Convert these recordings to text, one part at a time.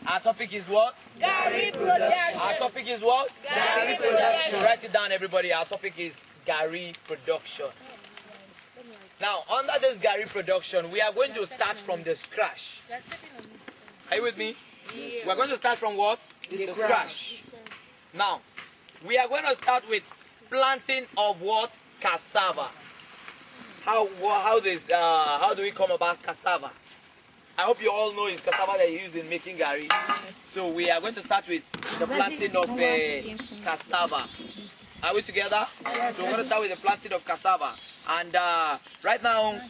Our topic is what? Gari production. Our topic is what? Gari production. So write it down, everybody. Our topic is Gari production. Now, under this Gari production, we are going to start from the scratch. Are you with me? Yes. We are going to start from what? The scratch. Now, we are going to start with planting of what? Cassava. How do we come about cassava? I hope you all know it's cassava that you use in making gari. So we are going to start with the planting of cassava. Are we together? Yes. So we're going to start with the planting of cassava. And right now,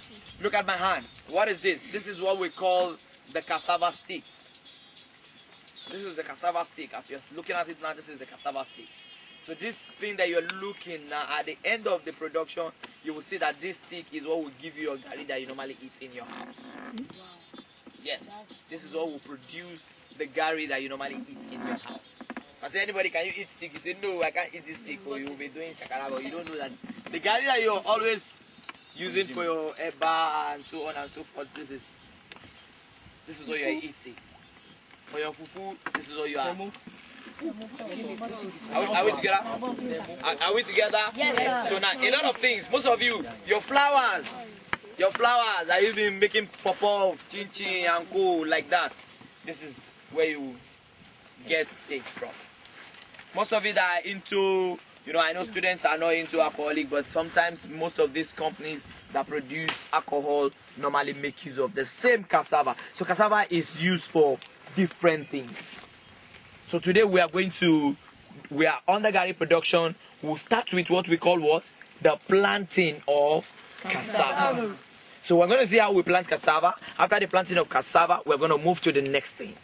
look at my hand. What is this? This is what we call the cassava stick. This is the cassava stick. As you're looking at it now, this is the cassava stick. So this thing that you're looking at the end of the production, you will see that this stick is what will give you your gari that you normally eat in your house. Yes, this is what will produce the gari that you normally eat in your house. I say, anybody, can you eat stick? You say, no, I can't eat this stick, or you will be doing chakara, but you don't know that the gari that you're always using for your eba and so on and so forth, this is what you're eating. For your fufu, this is what you are. Are we together? Are we together? Yes. So now, a lot of things, most of you, your flowers that you've been making pop-up, chin-chin and co like that, this is where you get it from. Most of it are into, I know students are not into alcoholic, but sometimes most of these companies that produce alcohol normally make use of the same cassava. So cassava is used for different things. So today we are on the gari production. We'll start with what we call what? The planting of cassava. So we're going to see how we plant cassava. After the planting of cassava, we're going to move to the next thing,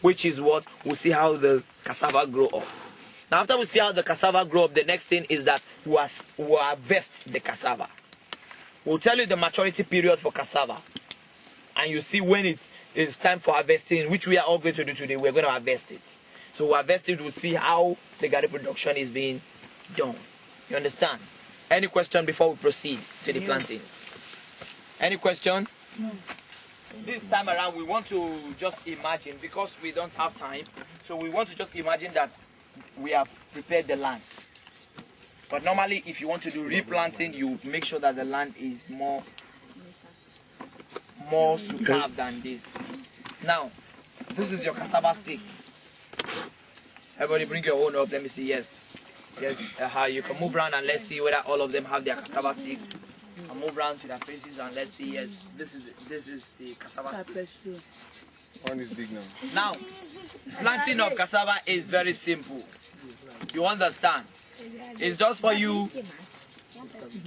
which is what? We'll see how the cassava grow up. Now after we see how the cassava grow up, the next thing is that we'll harvest the cassava. We'll tell you the maturity period for cassava. And you see when it is time for harvesting, which we are all going to do today, we're going to harvest it. So we'll harvest it, we'll see how the gari production is being done. You understand? Any question before we proceed to the planting? Any question? No. This time around, we want to just imagine, because we don't have time, so we want to just imagine that we have prepared the land. But normally, if you want to do replanting, you make sure that the land is more superb than this. Now, this is your cassava stick. Everybody bring your own up. Let me see. Yes. How you can move around and let's see whether all of them have their cassava stick. And move around to their faces and let's see. Yes, this is the cassava stick. One is big now. Now, planting of cassava is very simple. You understand? It's just for you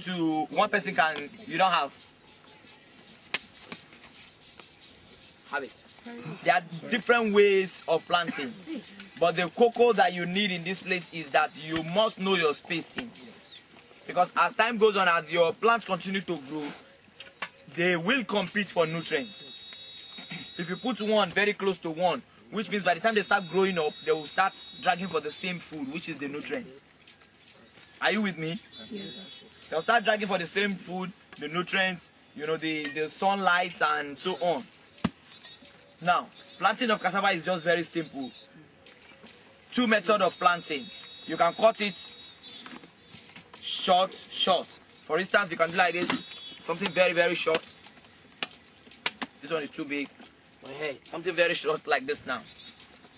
to, one person can, you don't have it. There are different ways of planting, but the cocoa that you need in this place is that you must know your spacing, because as time goes on, as your plants continue to grow, they will compete for nutrients. If you put one very close to one, which means by the time they start growing up, they will start dragging for the same food, which is the nutrients. Are you with me? Yes. They'll start dragging for the same food, the nutrients, the sunlight and so on. Now, planting of cassava is just very simple. Two methods of planting. You can cut it short. For instance, you can do like this, something very, very short. This one is too big. But hey, something very short like this now.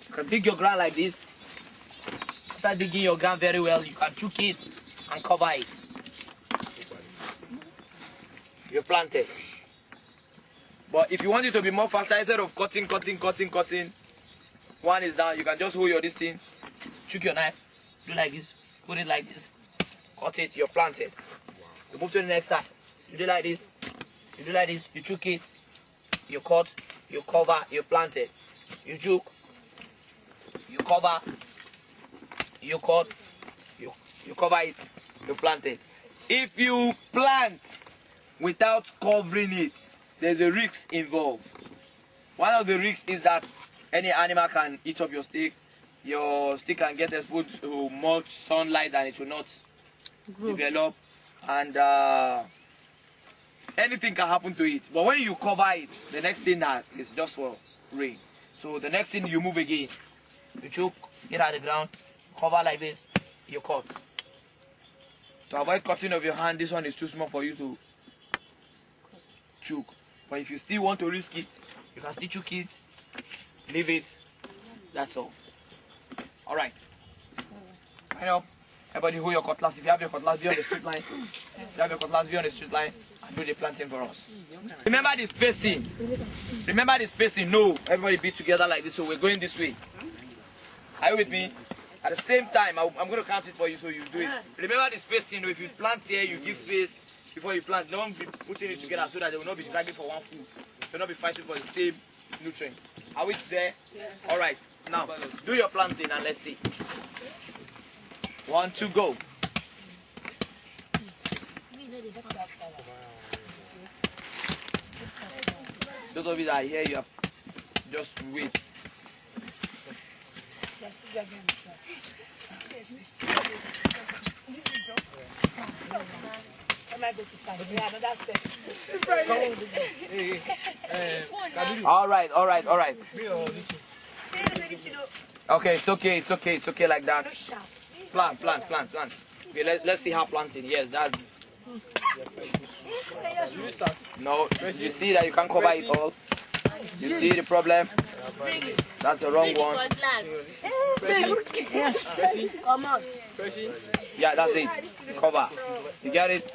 You can dig your ground like this. Start digging your ground very well. You can choke it and cover it. You plant it. But if you want it to be more faster, instead of cutting, one is down, you can just hold your this thing, chook your knife, do like this, put it like this, cut it, you're planted. You move to the next side, you do like this, you do like this, you chook it, you cut, you cover, you planted. You chook, you cover, you cut, you cover it, you plant it. If you plant without covering it, there's a risk involved. One of the risks is that any animal can eat up your stick can get exposed to much sunlight and it will not develop, and anything can happen to it. But when you cover it, the next thing that is just for rain. So the next thing you move again, you choke, get out of the ground, cover like this, you cut. To avoid cutting of your hand, this one is too small for you to choke. But if you still want to risk it, you can still choke it, leave it, that's all. Alright. Line up. Everybody hold your cutlass. If you have your cutlass, be on the straight line. If you have your cutlass, be on the straight line and do the planting for us. Remember the spacing. Remember the spacing. No, everybody be together like this. So we're going this way. Are you with me? At the same time, I'm going to count it for you so you do it. Remember the spacing. If you plant here, you give space before you plant. Don't be putting it together so that they will not be dragging for one food. They will not be fighting for the same nutrient. Are we there? Yes. All right. Now, do your planting and let's see. 1, 2, go. Those of you that are here, you have just wait. All right. Okay, it's okay like that. Plant. Okay, let's see how planting. Yes, that's. No, you see that you can't cover it all. You see the problem? That's the wrong one. Yeah, that's it. Cover. You get it?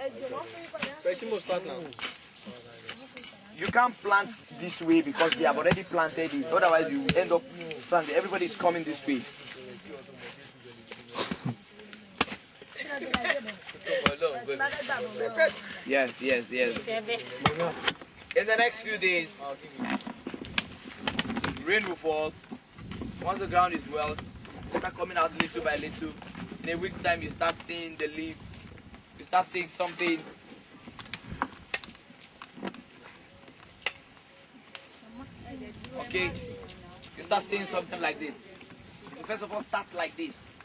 You can't plant this way because they have already planted it. Otherwise, you end up planting. Everybody is coming this way. Yes. In the next few days, rain will fall. Once the ground is wet, it start coming out little by little. In a week's time, you start seeing the leaf. You start seeing something. Okay, you start seeing something like this. You first of all start like this.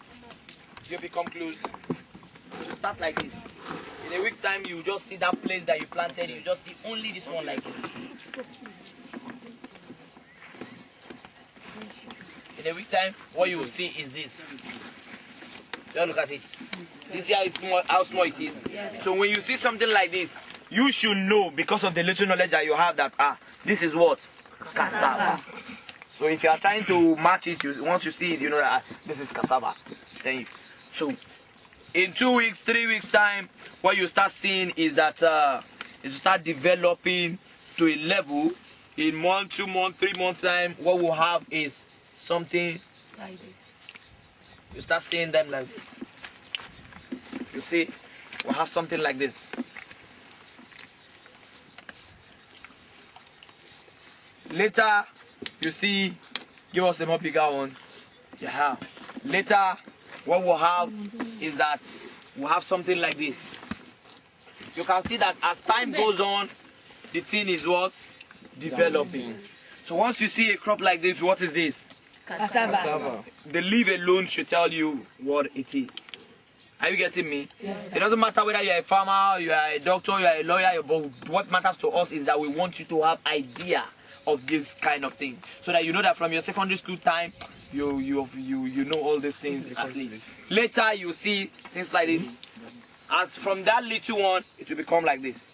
You become close. You start like this. In a week's time, you just see that place that you planted. You just see only this one like this. In a week's time, what you will see is this. Just look at it. You see how small it is? So when you see something like this, you should know, because of the little knowledge that you have, that this is what? Cassava. So if you are trying to match it, once you see it, you know that this is cassava. So in 2 weeks, 3 weeks time, what you start seeing is that it start developing to a level. In 1, 2 months, 3 months time, what we'll have is something like this. You start seeing them like this. You see, we'll have something like this. Later, you see, give us a more bigger one. Yeah. Later, what we'll have is that we'll have something like this. You can see that as time goes on, the thing is what? Developing. So once you see a crop like this, what is this? Cassava. The leaf alone should tell you what it is. Are you getting me? Yes. It doesn't matter whether you're a farmer, you are a doctor, you are a lawyer, but what matters to us is that we want you to have idea of this kind of thing, so that you know that from your secondary school time, you know all these things at least. Later you see things like this. As from that little one, it will become like this.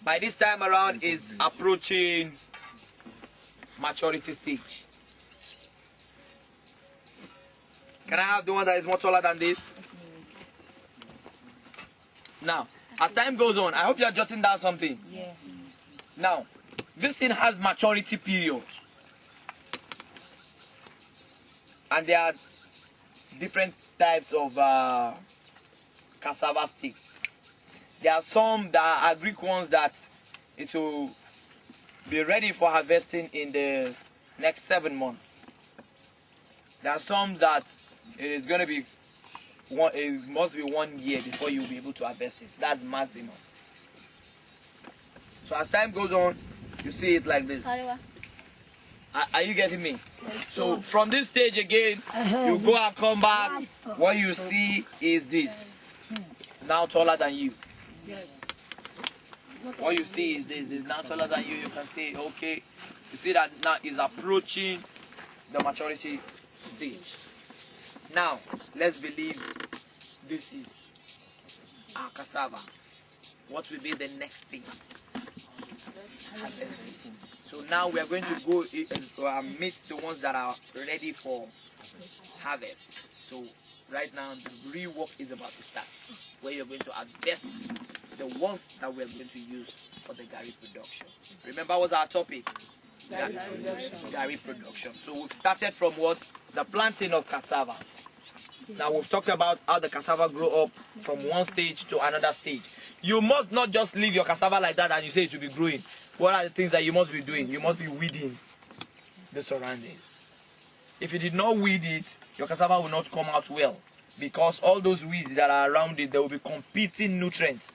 By this time around is approaching maturity stage. Can I have the one that is more taller than this? Now, as time goes on, I hope you are jotting down something. Yes. Now, this thing has maturity period. And there are different types of cassava sticks. There are some that are Greek ones that it will be ready for harvesting in the next 7 months. There are some that it is going to be it must be 1 year before you will be able to harvest it. That's maximum. So as time goes on, you see it like this. Are you getting me? So from this stage again, you go and come back. What you see is this. Now taller than you. What you see is this. Is now taller than you. You can say, okay. You see that now is approaching the maturity stage. Now, let's believe this is our cassava. What will be the next thing? Harvesting. So now we are going to go and meet the ones that are ready for harvest. So right now the real work is about to start, where you're going to harvest the ones that we are going to use for the Gary production. Remember what's our topic? Gary production. So we've started from what? The planting of cassava. Now we've talked about how the cassava grow up from one stage to another stage. You must not just leave your cassava like that and you say it will be growing. What are the things that you must be doing? You must be weeding the surrounding. If you did not weed it, your cassava will not come out well, because all those weeds that are around it, there will be competing nutrients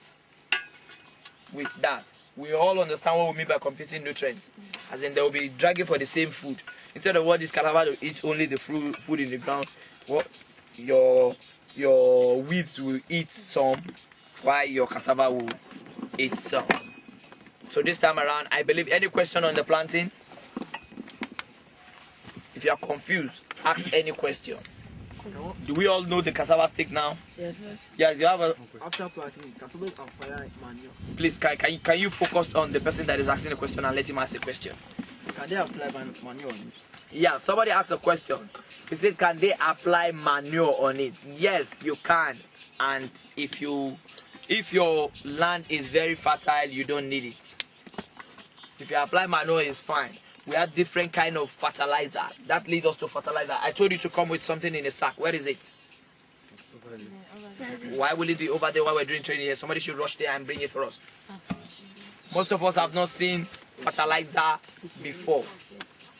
with that. We all understand what we mean by competing nutrients. As in, they will be dragging for the same food. Instead of what this cassava will eat only the food in the ground, what your weeds will eat some, while your cassava will eat some. So this time around, I believe, any question on the planting? If you are confused, ask any question. Do we all know the cassava stick now? Yes. Yeah, you have a... After planting, cassava can fire manure. Please, can you focus on the person that is asking the question and let him ask the question? Can they apply manure on it? Yeah, somebody asked a question. He said, can they apply manure on it? Yes, you can. And if your land is very fertile, you don't need it. If you apply manure, it's fine. We have different kind of fertilizer. That leads us to fertilizer. I told you to come with something in a sack. Where is it? Why will it be over there while we're doing training here? Somebody should rush there and bring it for us. Most of us have not seen fertilizer before.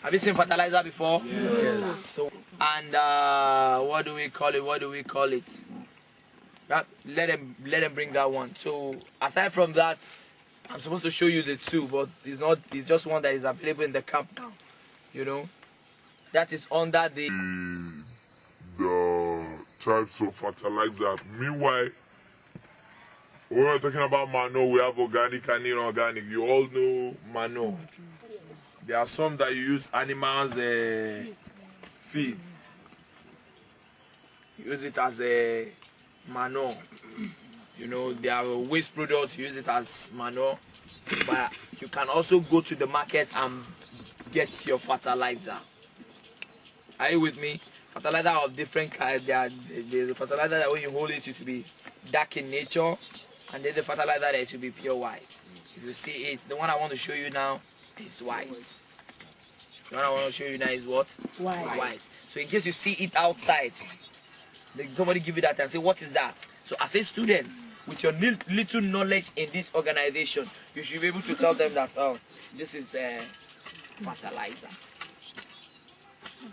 Have you seen fertilizer before? Yes. So, and what do we call it? Let them bring that one. So aside from that, I'm supposed to show you the two, but it's just one that is available in the camp now. You know, that is under the types of fertilizer. Meanwhile, when we're talking about manure, we have organic and inorganic. You all know manure. There are some that you use animals feed. Use it as a manure. You know, there are waste products, use it as manure. But you can also go to the market and get your fertilizer. Are you with me? Fertilizer of different kinds. There's a fertilizer that when you hold it, it will be dark in nature. And then the fertilizer that it will be pure white. If you see it, the one I want to show you now is white. The one I want to show you now is what? White. So in case you see it outside, somebody give you that and say, what is that? So as a student, with your little knowledge in this organization, you should be able to tell them that, oh, this is fertilizer.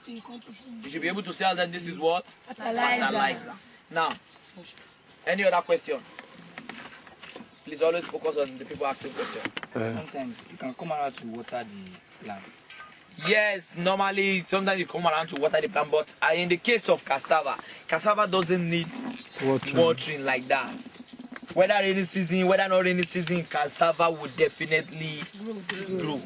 You should be able to tell them this is what? Fertilizer. Now, any other question? Please always focus on the people asking questions. Sometimes you can come around to water the plants. Yes, normally sometimes you come around to water the plant, but in the case of cassava doesn't need watering like that. Whether rainy season, whether not rainy season, cassava would definitely grow.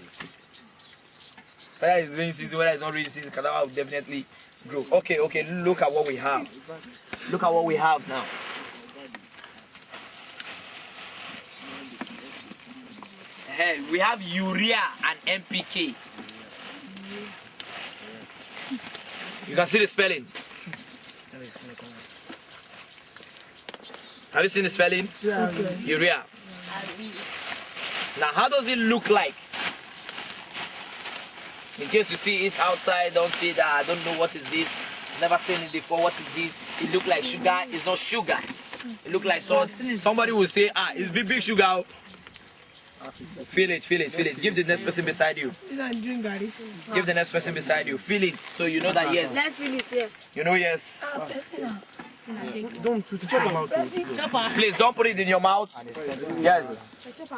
Whether it's rainy season, whether it's not rainy season, cassava would definitely grow. Okay, look at what we have. Look at what we have now. Hey, we have urea and NPK. You can see the spelling. Have you seen the spelling? Okay. Urea. Now, how does it look like? In case you see it outside, don't say that I don't know what is this. Never seen it before. What is this? It look like sugar. It's not sugar. It look like salt. Somebody will say, ah, it's big sugar. Feel it, feel it, feel it. Give the next person beside you. Give the next person beside you. Feel it, so you know that yes. Let's feel it here. You know yes. Don't chop them out. Please don't put it in your mouth. Yes.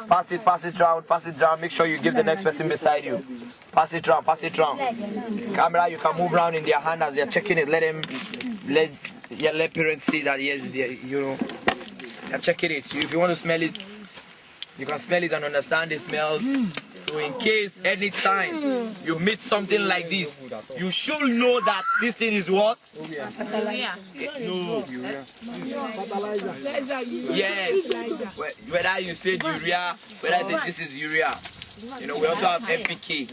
Pass it round, pass it round. Make sure you give the next person beside you. Pass it round, pass it round. Camera, you can move around in their hand as they're checking it. Let parents see that yes, they're checking it. If you want to smell it, you can smell it and understand the smell. So in case anytime you meet something like this, you should know that this thing is what? No. Yes. Whether you say urea, whether I think this is urea. You know, we also have NPK.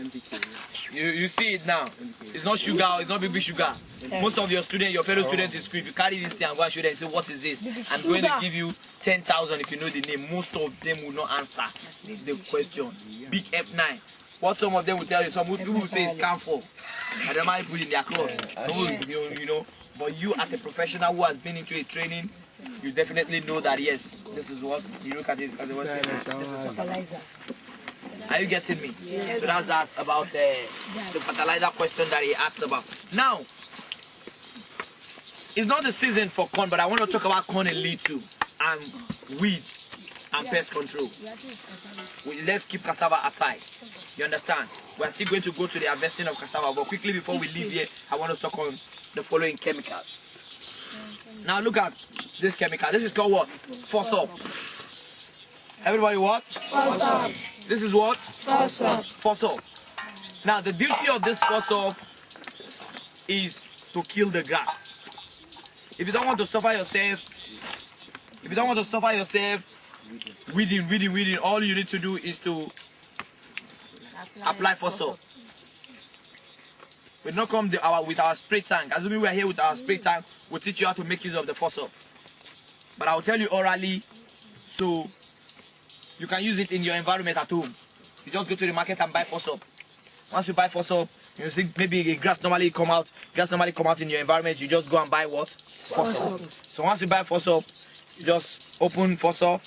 You see it now. It's not sugar, it's not big sugar. Most of your students, your fellow students in school, if you carry this thing and go and show them and say, what is this? I'm going to give you 10,000 if you know the name. Most of them will not answer the question. Big F9. What some of them will tell you, some people will say it's camphor. And they might put it in their clothes. You know, but you as a professional who has been into a training, you definitely know that yes, this is what you look at it as what this is fertilizer. Are you getting me? Yes. So that's that about the fertilizer question that he asked about. Now, it's not the season for corn, but I want to talk about corn a little and weed and pest control. Let's keep cassava aside. You understand? We're still going to go to the harvesting of cassava, but quickly before we leave here, I want to talk on the following chemicals. Now look at this chemical. This is called what? Phosphor. Everybody what? Phosphor. This is what? Phosphor. Phosphor. Now the duty of this phosphor is to kill the grass. If you don't want to suffer yourself, weeding, all you need to do is to apply phosphor. We don't come with our spray tank. Assuming we are here with our spray tank, we'll teach you how to make use of the phosphor. But I'll tell you orally, so you can use it in your environment at home. You just go to the market and buy phosphor. Once you buy phosphor, you see maybe grass normally come out in your environment. You just go and buy what? Phosphor. So once you buy phosphor, you just open phosphor.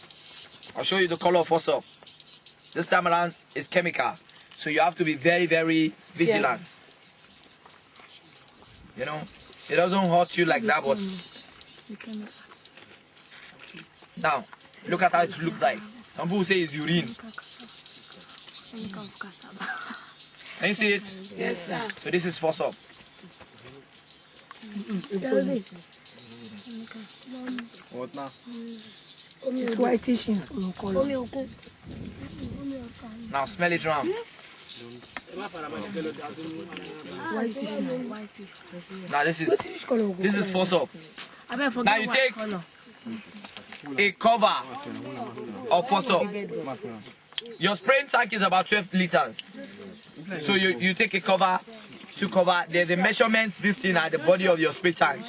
I'll show you the color of phosphor. This time around is chemical, so you have to be very, very vigilant. You know, it doesn't hurt you like that, but now look at how it looks like. Some people say it's urine. Can you see it? Yes, sir. So this is phosphor. What now? It's whitish in color. Now smell it around. Whitish. Now this is phosphor. Now you take a cover of phosphor. Your spraying tank is about 12 liters. So you take a cover to cover. There's a measurement this thing at the body of your spray tank.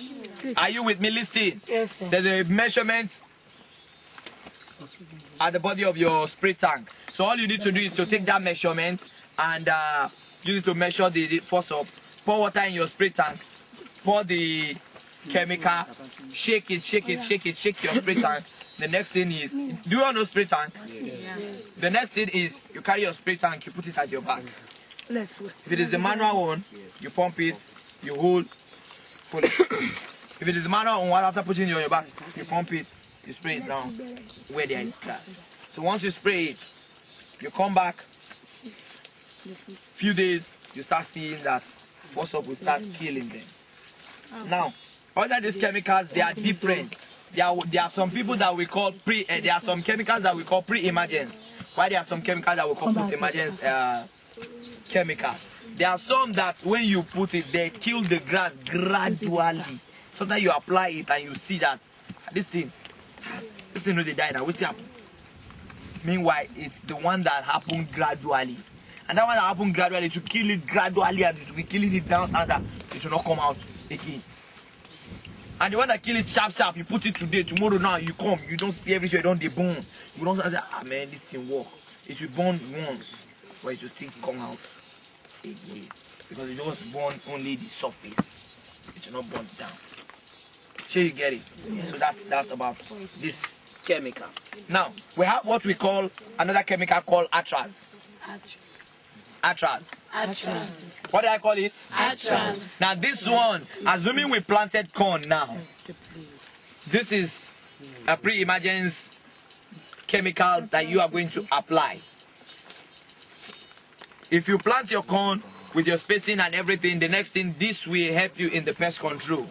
Are you with me? Listen. Yes, sir. There's a measurement at the body of your spray tank. So all you need to do is to take that measurement and use it to measure the phosphor. Pour water in your spray tank. Pour the chemical. Shake your spray tank. The next thing is, do you want to spray tank? Yes. The next thing is, you carry your spray tank, you put it at your back. If it is the manual one, you pump it, you hold, pull it. If it is the manual one, after putting it on your back, you pump it, you spray it down where there is grass. So once you spray it, you come back, few days, you start seeing that phosphor will start killing them. Now, under these chemicals, they are different. There are some people that we call there are some chemicals that we call pre-emergence. Why there are some chemicals that we call post-emergence chemical. There are some that when you put it, they kill the grass gradually. Sometimes you apply it and you see that this thing no they die now. What's up? Meanwhile, it's the one that happened gradually. And that one that happened gradually, to kill it gradually and it will be killing it down and it will not come out again. And the one that kill it sharp, you put it today, tomorrow now you come, you don't see everything, you don't debone. You don't say, ah man, this thing work. It will burn once, but it will still come out again. Because it just burn only the surface. It will not burn down. Sure you get it? Yes. So that's about this chemical. Now, we have what we call another chemical called atraz. Atraz. What do I call it? Atraz. Now this one, assuming we planted corn now, this is a pre-emergence chemical that you are going to apply. If you plant your corn with your spacing and everything, the next thing, this will help you in the pest control.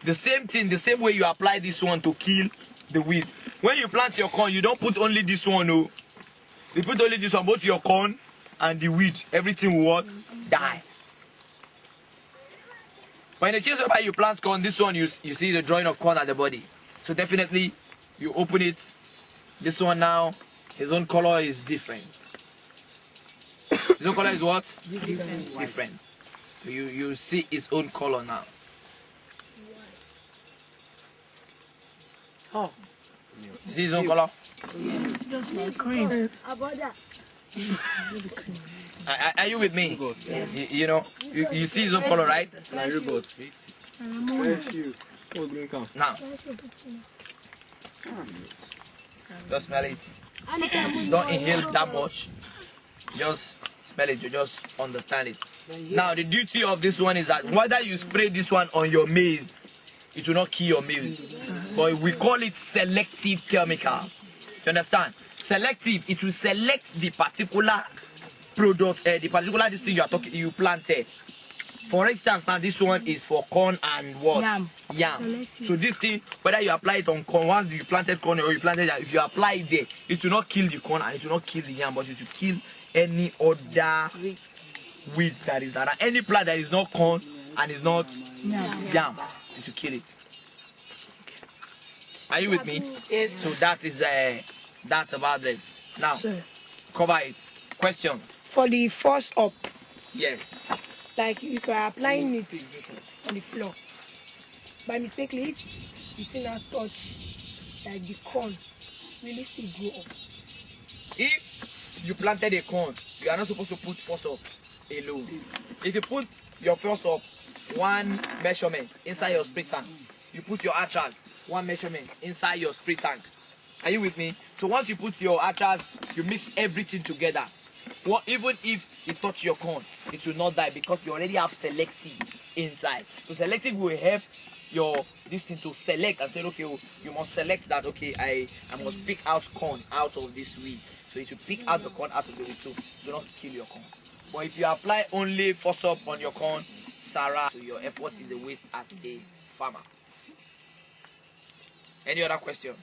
The same thing, the same way you apply this one to kill the weed. When you plant your corn, you don't put only this one, no. You put only this one, both your corn and the weed, everything will what? Die. But in the case whereby you plant corn, this one you see the drawing of corn at the body. So definitely you open it. This one now, his own color is different. His own color is what? Different. So you see his own color now. Oh. You see his own color? Just like cream. Are you with me? Yes. You know, you see his own color, right? Now, just smell it. Don't inhale that much. Just smell it. You just understand it. Now, the duty of this one is that whether you spray this one on your maize, it will not kill your maize. But we call it selective chemical. You understand? Selective, it will select the particular product, the particular this thing you planted. For instance, now this one is for corn and what? Yam. So this thing, whether you apply it on corn, once you planted corn or you planted yam, if you apply it there, it will not kill the corn and it will not kill the yam, but it will kill any other weed that is around. Any plant that is not corn and is not yam, it will kill it. Are you with me? Yes. So that is that's about this. Now, cover it. Question. For the force up. Yes. Like if you are applying it on the floor, by mistake, it's in a touch, like the corn really still grow up. If you planted a corn, you are not supposed to put force up alone. If you put your force up, one measurement inside your spray tank, you put your atraz, one measurement inside your spray tank. Are you with me? So once you put your atraz, you mix everything together. Well, even if it touch your corn, it will not die because you already have selective inside. So selective will help your this thing to select and say, okay, you must select that. Okay, I must pick out corn out of this weed. So it will pick out the corn out of the weed too. Do not kill your corn. But if you apply only force up on your corn, Sarah, so your effort is a waste as a farmer. Any other question?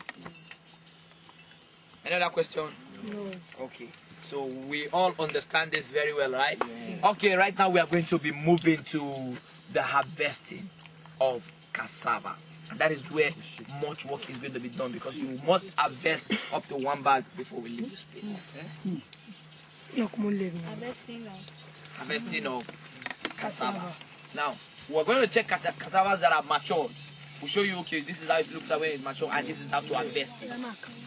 Any other question? No. Okay. So we all understand this very well, right? Yeah. Okay, right now we are going to be moving to the harvesting of cassava. And that is where much work is going to be done because you must harvest up to 1 bag before we leave this place. Harvesting of cassava. Now, we're going to check cassavas that are matured. We'll show you, okay, this is how it looks when it's mature and this is how to harvest it.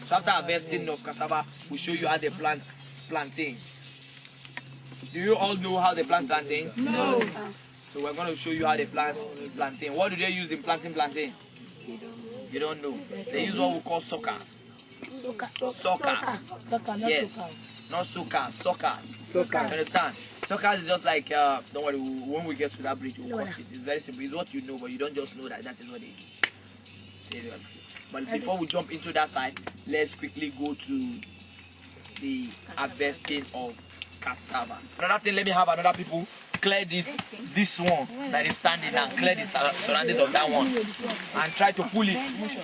So after harvesting of cassava, we'll show you how they plant plantains. Do you all know how they plant plantains? No. So we're going to show you how they plant plantain. What do they use in planting plantain? You don't know. They use what we call suckers. Suckers. Yes. Not suckers. Suckers. You understand? Suckers is just like, don't worry, when we get to that bridge, we'll cost it. It's very simple. It's what you know, but you don't just know that that is what they use. But before we jump into that side, let's quickly go to the harvesting of cassava. Another thing, let me have another people clear this one that is standing and clear the surrounding of that one and try to pull it.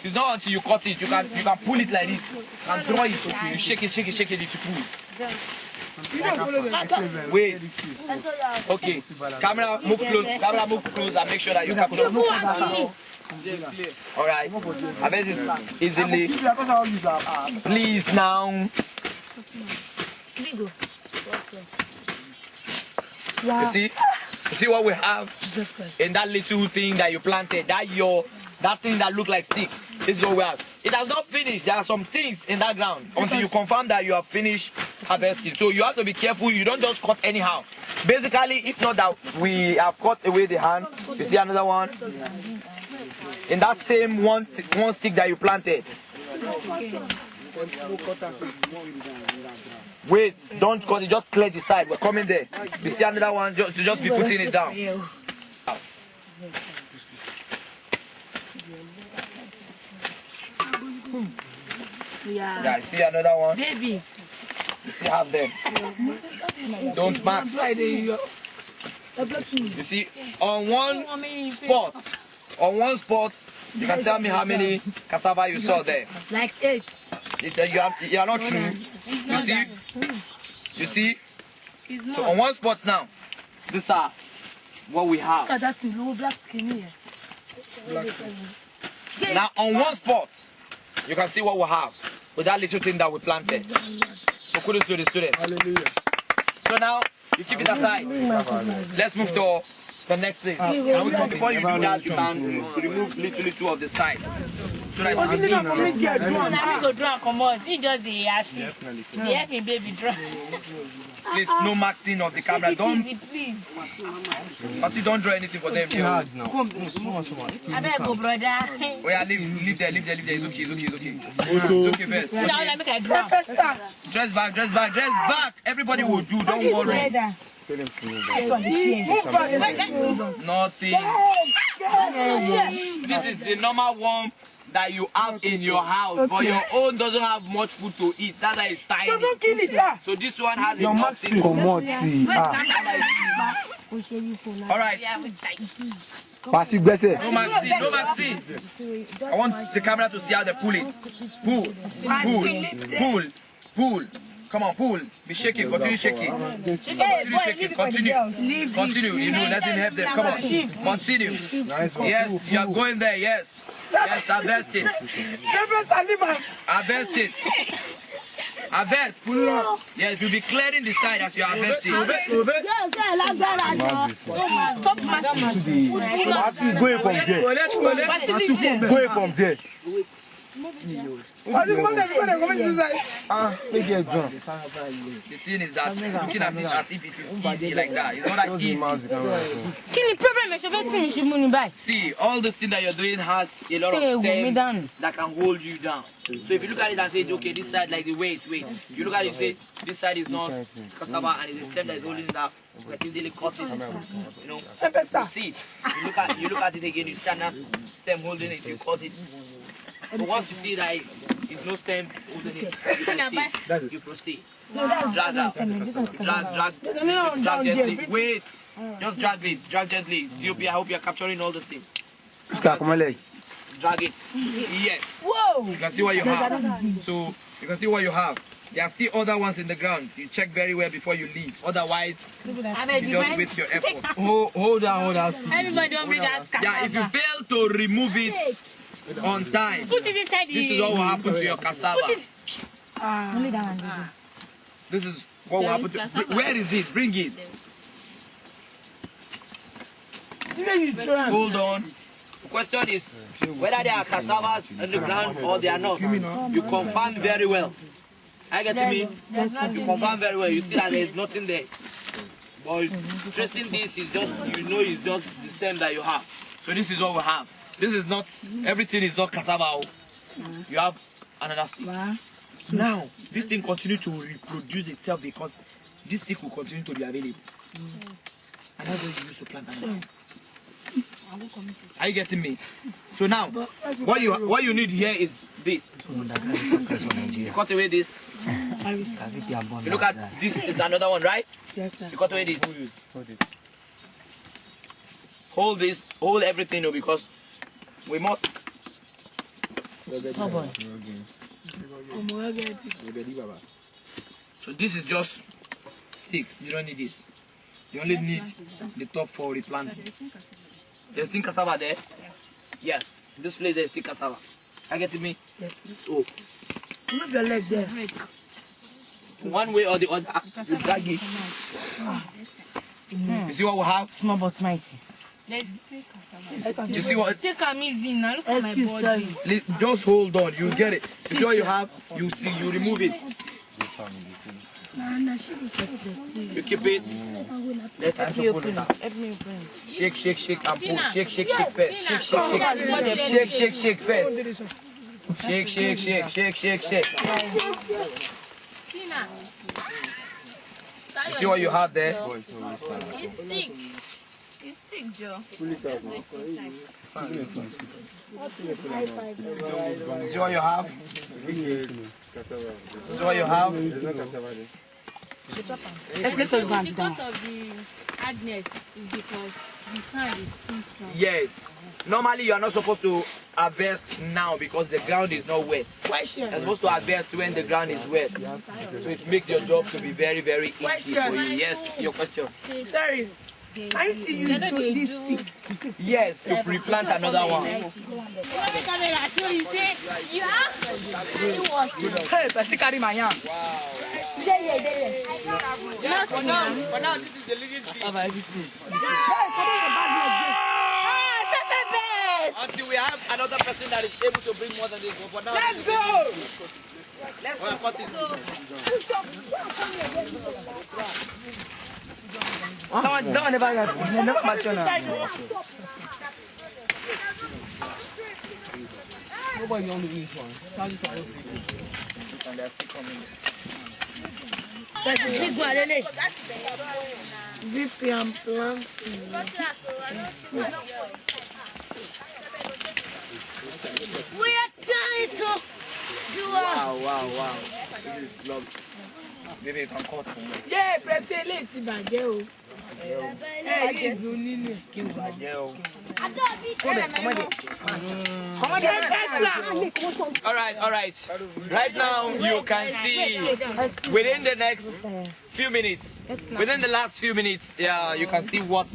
It's not until you cut it, you can pull it like this and draw it. Okay, you shake it to pull it. Wait. Okay. Camera move close and make sure that you capture. Alright. Harvest it easily. Please now. Wow. You see what we have in that little thing that you planted, that your that thing that look like stick. This is what we have. It has not finished. There are some things in that ground until you confirm that you have finished harvesting. So you have to be careful. You don't just cut anyhow. Basically, if not that we have cut away the hand, you see another one in that same one stick that you planted. Wait, don't cut it, just clear the side. We're coming there. You see another one, just be putting it down. Yeah, see another one. Baby. You see half them. Don't max. You see, on one spot, you can tell me how many cassava you saw there. Like 8. You are not true. You see? So on one spot now, these are what we have. Now on one spot, you can see what we have with that little thing that we planted. So kudos to the students. Hallelujah. So now you keep it aside. Let's move to the next place. Before you do that, you can remove little of the side. So that it please, no maxing of the camera. Don't draw anything for them. Oh yeah, leave there. Look here. Look first. Dress back. Everybody will do. Don't worry. Nothing. This is the normal one that you have in your house, but your own doesn't have much food to eat. That's why it's tiny. So don't kill it. So this one has a nothing. All right. No maxing. I want the camera to see how they pull it. Pull. Come on, pull. Be shaking. Continue shaking. Continue. You know, let him help them. Come on. Continue. Yes, you are going there. Yes, harvest it. Harvest. Yes, you'll be clearing the side as you are harvesting. Go from there. The thing is that looking at it as if it is easy like that. It's not that easy. See, all this thing that you're doing has a lot of stems that can hold you down. So if you look at it and say, okay, this side like the wait. You look at it and say, this side is not cassava and it's a stem that is holding it up. You can easily cut it. You know, you see, you look at it again, you see another stem holding it, you cut it. But once you see that it's no stem holding it, you proceed. Drag out. Drag gently. Wait. Just drag it. Drag gently. DOP, I hope you're capturing all those things. Drag it. Yes. Whoa. You can see what you have. So you can see what you have. There are still other ones in the ground. You check very well before you leave. Otherwise, you just waste your effort. Hold on. Everybody don't bring that. Yeah, if you fail to remove it on time, this is what will happen to your cassava. This is what will happen to. Where is it? Bring it. Hold on. The question is whether there are cassavas on the ground or they are not. You confirm very well. I get to me? You confirm very well. You see that there is nothing there. But tracing this is just, it's just the stem that you have. So this is what we have. This is not, everything is not cassava. You have another stick. Now, this thing continues to reproduce itself because this stick will continue to be available. And that's what you use to plant another. Are you getting me? So now, what you need here is this. You cut away this. You look at this is another one, right? Yes, sir. You cut away this. Hold this, hold everything because we must. So this is just stick. You don't need this. You only need the top for replanting. There's still cassava there? Yes. This place there's still cassava. I get it me? Yes. So move your legs there. One way or the other, you drag it. You see what we have? Small but mighty. Let's take cassava. You see what? Take a easy now. Look at my body. Just hold on, you get it. You see what you have? You see, you remove it. You keep it. Let me open it. Let me open it. Shake, shake, shake, and pull. Shake, shake, shake first. Shake, shake, shake. Shake, shake, shake first. Shake, shake, shake, shake, shake, shake. Tina. You see what you have there? It's thick. It's thick, Joe. See what you have? See what you have? Because of the hardness is because the sand is too strong. Yes. Normally you are not supposed to harvest now because the ground is not wet. You're supposed to harvest when the ground is wet. So it makes your job to be very, very easy for you. Yes, your question. Sorry. I still use this stick. Yes, to replant another one. Hey, Person carry my yam. For now, this is the living thing. Everything. Until we have another person that is able to bring more than this. But for now, let's go! Let's go. Cut it. Don't never match on. Nobody on the one. That's a big one, isn't it? VP and plant. We are trying to do Wow. This is lovely. Maybe you can cut from me. Yeah, press it late, Bagel. Hey, you need All right. Right now, you can see within the next few minutes, within the last few minutes, yeah, you can see what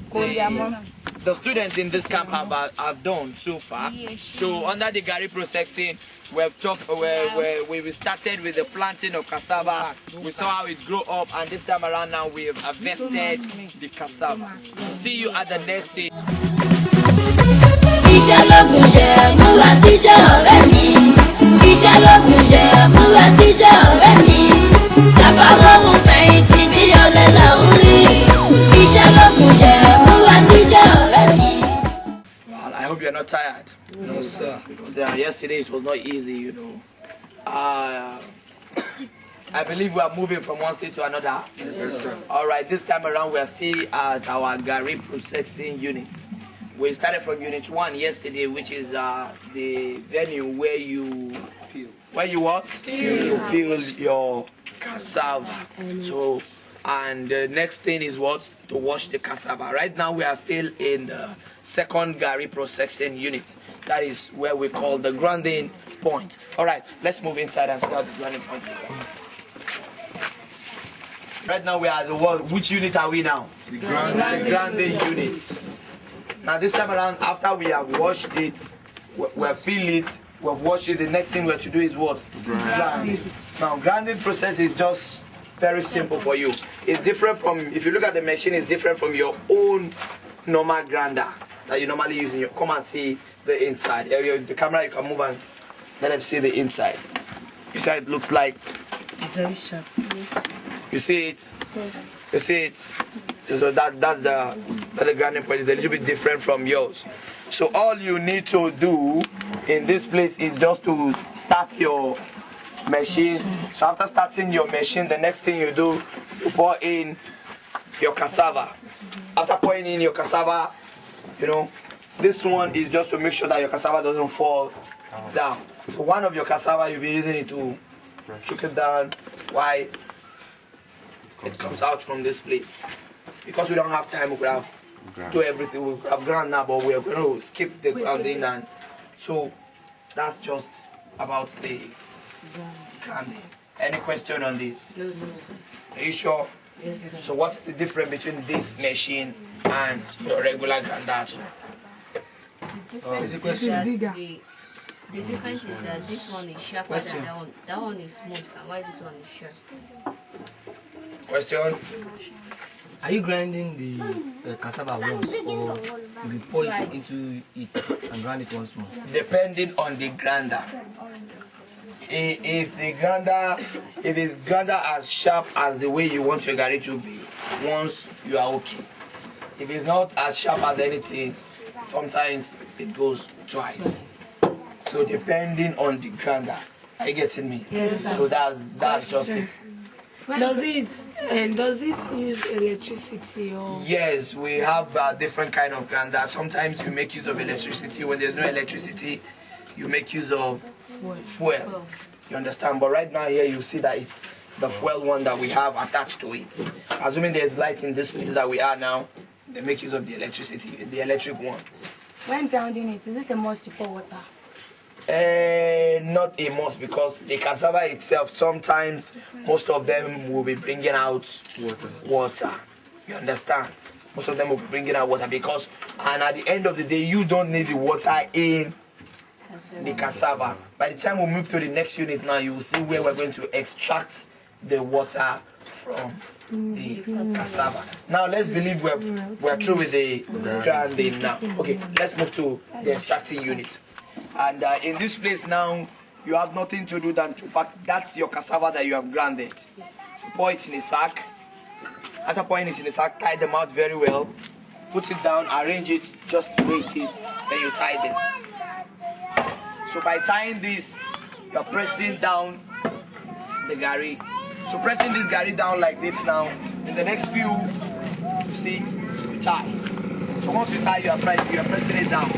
the students in this camp have done so far. So under the Gary processing, we started with the planting of cassava. We saw how it grew up, and this time around now we have harvested the cassava. See you at the next stage. Well, I hope you're not tired. No, sir. Because yesterday it was not easy, you know. I believe we are moving from one state to another. Yes, sir. All right, this time around we are still at our Gary processing unit. We started from unit 1 yesterday, which is the venue where you what? You peel your cassava. So, and the next thing is what? To wash the cassava. Right now we are still in the second Gary processing unit. That is where we call the grinding point. All right, let's move inside and see how the grinding point is. Right now we are at the what? Which unit are we now? The grinding unit. Now this time around, after we have washed it, we have filled it, we have washed it, the next thing we have to do is what? Grind. Now grinding process is just very simple for you. It's different from, if you look at the machine, it's different from your own normal grinder that you normally use. Come and see the inside. The camera, you can move and let them see the inside. You see how it looks like? very sharp. You see it? Yes. You see it? So that's the grinding point. It's a little bit different from yours. So all you need to do in this place is just to start your machine. So after starting your machine, the next thing you do, you pour in your cassava. After pouring in your cassava, you know, this one is just to make sure that your cassava doesn't fall down. So one of your cassava, you'll be using it to choke it down while it comes out from this place. Because we don't have time, we could have do everything. We could have ground now, but we're going to skip the grounding. And so that's just about the grounding. Any question on this? No, sir. Are you sure? Yes, sir. So what is the difference between this machine and your regular grinder? Is the question? Bigger. The difference is that this one is sharper than that one. That one is smooth, and why this one is sharp? Question? Are you grinding the cassava once or to you pour it into it and grind it once more? Depending on the grinder. If it's grinder as sharp as the way you want your garri to be, once you are okay. If it's not as sharp as anything, sometimes it goes twice. So depending on the grinder, are you getting me? Yes, sir. So that's just it. Does it use electricity or? Yes, we have different kind of grinder. Sometimes you make use of electricity. When there's no electricity, you make use of fuel. You understand? But right now here you see that it's the fuel one that we have attached to it. Assuming there's light in this place that we are now, they make use of the electricity, the electric one. When grounding it, is it a must to pour water? Not a must, because the cassava itself, sometimes most of them will be bringing out water. You understand? Most of them will be bringing out water because, and at the end of the day, you don't need the water in the cassava. By the time we move to the next unit now, you will see where we're going to extract the water from the cassava. Now let's believe we're through with the grinding now. Okay, let's move to the extracting unit. And in this place now, you have nothing to do than to pack. That's your cassava that you have grounded. Pour it in a sack. After pouring it in a sack, tie them out very well. Put it down, arrange it just the way it is. Then you tie this. So by tying this, you're pressing down the garri. So pressing this garri down like this now, in the next few, you see, you tie. So once you tie, you are pressing it down.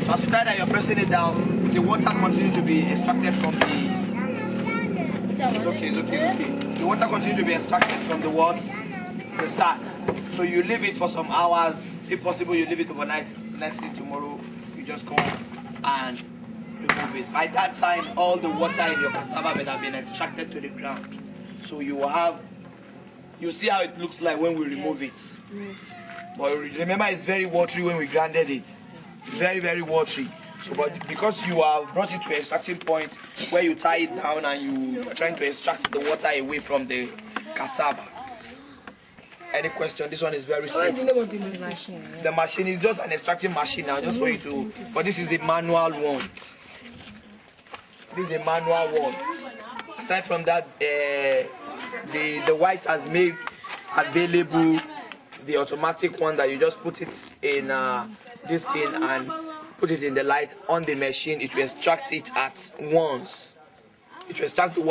So as you tie that, you're pressing it down, the water continues to be extracted from the... Okay. The water continues to be extracted from the what? The sack. So you leave it for some hours. If possible, you leave it overnight. Next thing tomorrow, you just come and remove it. By that time, all the water in your cassava will have been extracted to the ground. So you will have, you see how it looks like when we remove it. But remember, it's very watery when we grounded it. Very, very watery. So, but because you have brought it to an extracting point where you tie it down and you are trying to extract the water away from the cassava. Any question? This one is very simple. What is the name of the machine? The machine is just an extracting machine now, just for you to. But this is a manual one. This is a manual one. Aside from that, the white has made available the automatic one that you just put it in this thing and put it in the light on the machine. It will extract it at once. It will extract the